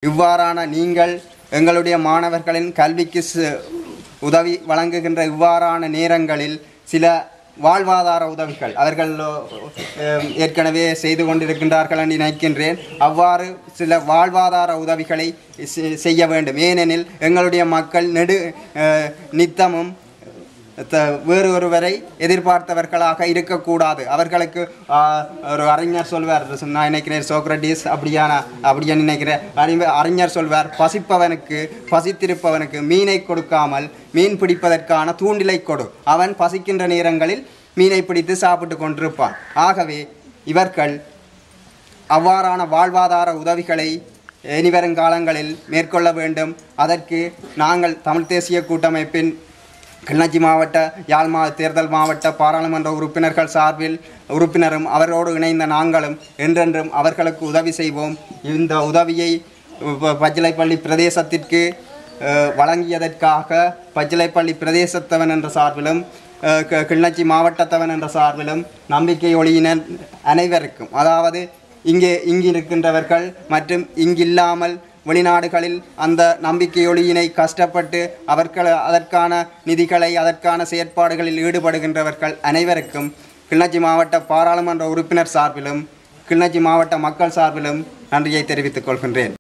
இவ்வாறான நீங்கள் எங்களுடைய மாணவர்களின் கல்விக்கு உதவி வழங்குகின்ற இவ்வாறான நேரங்களில் சில வாழ்வாதார உதவிகள் அவர்கள் ஏற்கனவே செய்து கொண்டிருக்கின்றார்கள் என்று நினைக்கின்றேன். அவ்வாறு சில வாழ்வாதார உதவிகளை செய்ய வேண்டும். ஏனெனில் எங்களுடைய மக்கள் நித்தமும் வேறு ஒருவரை எதிர்பார்த்தவர்களாக இருக்கக்கூடாது. அவர்களுக்கு ஒரு அறிஞர் சொல்வார், நான் நினைக்கிறேன் சோக்ரட்டிஸ் அப்படியான நினைக்கிறேன், அறிஞர் சொல்வார், பசித்திருப்பவனுக்கு மீனை கொடுக்காமல் மீன் பிடிப்பதற்கான தூண்டிலை கொடு, அவன் பசிக்கின்ற நேரங்களில் மீனை பிடித்து சாப்பிட்டு கொண்டிருப்பான். ஆகவே இவர்கள் அவ்வாறான வாழ்வாதார உதவிகளை இனிவருங்காலங்களில் மேற்கொள்ள வேண்டும். அதற்கு நாங்கள் தமிழ் தேசிய கூட்டமைப்பின் கிளிநொச்சி மாவட்ட யாழ் தேர்தல் மாவட்ட பாராளுமன்ற உறுப்பினரும் அவரோடு இணைந்த நாங்களும் என்றென்றும் அவர்களுக்கு உதவி செய்வோம். இந்த உதவியை பச்சிலைப்பள்ளி பிரதேசத்திற்கு வழங்கியதற்காக பச்சிலைப்பள்ளி பிரதேசத்தவன் என்ற சார்பிலும் கிளிநொச்சி மாவட்டத்தவன் என்ற சார்பிலும் நம்பிக்கை ஒளியினர் அனைவருக்கும், அதாவது இங்கிருக்கின்றவர்கள் மற்றும் இங்கில்லாமல் வெளிநாடுகளில் அந்த நம்பிக்கையொளியினை கஷ்டப்பட்டு அதற்கான நிதிகளை அதற்கான செயற்பாடுகளில் ஈடுபடுகின்றவர்கள் அனைவருக்கும் கிளிநொச்சி மாவட்ட பாராளுமன்ற உறுப்பினர் சார்பிலும் கிளிநொச்சி மாவட்ட மக்கள் சார்பிலும் நன்றியை தெரிவித்துக் கொள்கின்றேன்.